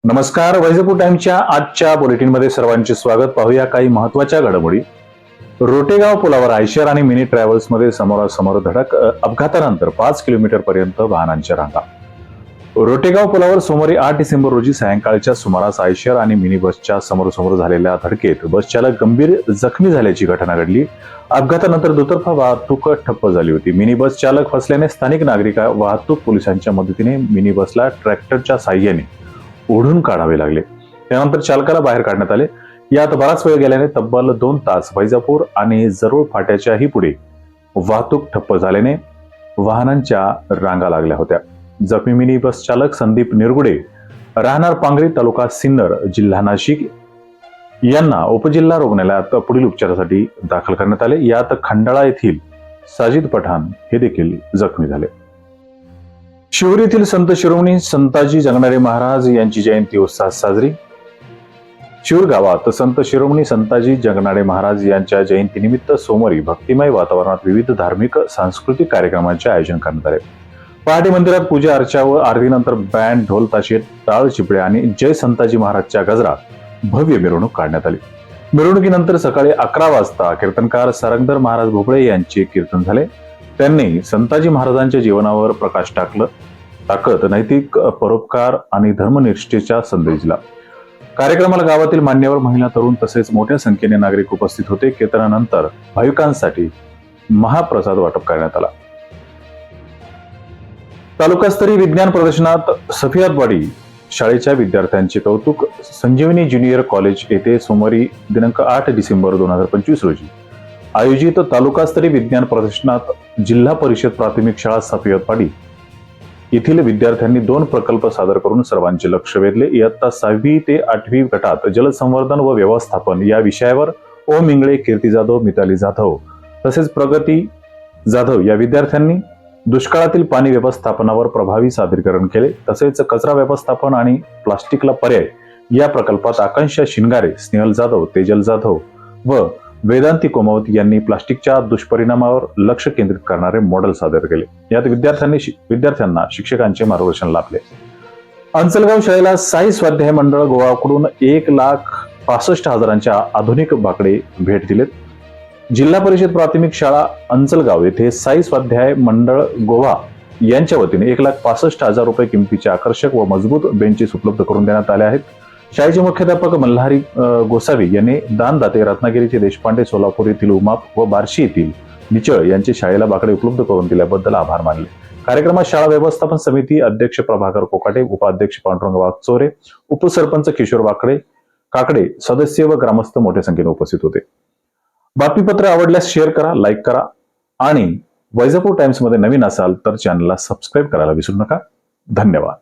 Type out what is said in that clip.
नमस्कार. वैजापूर टाइम्सच्या आजच्या बुलेटिनमध्ये सर्वांचे स्वागत. पाहूया काही महत्त्वाच्या घडामोडी. रोटेगाव पुलावर आयशर आणि मिनी ट्रॅव्हल्समध्ये समोरासमोर धडक. अपघातानंतर 5 किलोमीटर पर्यंत वाहनांच्या रांगा. रोटेगाव पुलावर सोमवारी 8 डिसेंबर रोजी सायंकाळच्या सुमारास आयशर आणि मिनी बसच्या समोरासमोर झालेल्या धडकेत बस चालक गंभीर जखमी झाल्याची घटना घडली. अपघातानंतर दुतर्फा वाहतूक ठप्प झाली होती. मिनी बस चालक फसल्याने स्थानिक नागरिक वाहतूक पोलिसांच्या मदतीने मिनी बसला ट्रॅक्टरच्या साहाय्याने ओढून काढावे लागले. त्यानंतर चालकाला बाहेर काढण्यात आले. यात बराच वेळ गेल्याने तब्बल 2 तास वैजापूर आणि जरूळ फाट्याच्याही पुढे वाहतूक ठप्प झाल्याने वाहनांच्या रांगा लागल्या होत्या. जखमी मिनी बस चालक संदीप निरगुडे, राहणार पांगरी, तालुका सिन्नर, जिल्हा नाशिक यांना उपजिल्हा रुग्णालयात पुढील उपचारासाठी दाखल करण्यात आले. यात खंडाळा येथील साजिद पठाण हे देखील जखमी झाले. शिवूर येथील संत शिरोमणी संताजी जगणारे महाराज यांची जयंती उत्साहात साजरी. शिवूर गावात संत शिरोमणी संताजी जगणारे महाराज यांच्या जयंतीनिमित्त सोमवारी भक्तिमय वातावरणात विविध धार्मिक सांस्कृतिक कार्यक्रमांचे आयोजन करण्यात आले. पहाटे मंदिरात पूजा अर्चा व आरतीनंतर बँड, ढोल ताशे, टाळ चिपळे आणि जय संताजी महाराजच्या गजरात भव्य मिरवणूक काढण्यात आली. मिरवणुकीनंतर सकाळी 11 वाजता कीर्तनकार सरंगधर महाराज भोपळे यांचे कीर्तन झाले. त्यांनी संताजी महाराजांच्या जीवनावर प्रकाश टाकत नैतिक परोपकार आणि धर्मनिष्ठेचा संदेश दिला. कार्यक्रमाला गावातील मान्यवर, महिला, तरुण तसेच मोठ्या संख्येने नागरिक उपस्थित होते. कीर्तनानंतर भाविकांसाठी महाप्रसाद वाटप करण्यात आला. तालुकास्तरीय विज्ञान प्रदर्शनात सफियातवाडी शाळेच्या विद्यार्थ्यांचे कौतुक. संजीवनी ज्युनियर कॉलेज येथे सोमवारी दिनांक 8 डिसेंबर 2025 रोजी आयोजित तालुकास्तरीय विज्ञान प्रदर्शनात जिल्हा परिषद प्राथमिक शाळा सफियातवाडी येथील विद्यार्थ्यांनी 2 प्रकल्प सादर करून सर्वांचे लक्ष वेधले. इयत्ता 6वी ते 8वी गटात जलसंवर्धन व व्यवस्थापन या विषयावर ओम इंगळे, कीर्ती जाधव, मिताली जाधव तसेच प्रगती जाधव या विद्यार्थ्यांनी दुष्काळातील पाणी व्यवस्थापनावर प्रभावी सादरीकरण केले. तसेच कचरा व्यवस्थापन आणि प्लास्टिकला पर्याय या प्रकल्पात आकांक्षा शिंगारे, स्नेहल जाधव, तेजल जाधव व वेदांती कोमावती यांनी प्लास्टिकच्या दुष्परिणामावर लक्ष केंद्रित करणारे मॉडेल सादर केले. यात विद्यार्थ्यांना शिक्षकांचे मार्गदर्शन लाभले. अंचलगाव शाळेला साई स्वाध्याय मंडळ गोवाकडून 1,65,000च्या आधुनिक बाकडे भेट दिलेत. जिल्हा परिषद प्राथमिक शाळा अंचलगाव येथे साई स्वाध्याय मंडळ गोवा यांच्या वतीने 1,65,000 रुपये किमतीचे आकर्षक व मजबूत बेंचेस उपलब्ध करून देण्यात आले आहेत. शाळेचे मुख्याध्यापक मल्हारी गोसावी यांनी दानदाते रत्नागिरीचे देशपांडे, सोलापूर येथील उमाप व बार्शी येथील निचळ यांचे शाळेला बाकडे उपलब्ध करून दिल्याबद्दल आभार मानले. कार्यक्रमात शाळा व्यवस्थापन समिती अध्यक्ष प्रभाकर कोकाटे, उपाध्यक्ष पांडुरंग वागचोरे, उपसरपंच किशोर काकडे, सदस्य व ग्रामस्थ मोठ्या संख्येने उपस्थित होते. बातमीपत्र आवडल्यास शेअर करा, लाईक करा आणि वैजापूर टाइम्स मध्ये नवीन असाल तर चॅनलला सबस्क्राईब करायला विसरू नका. धन्यवाद.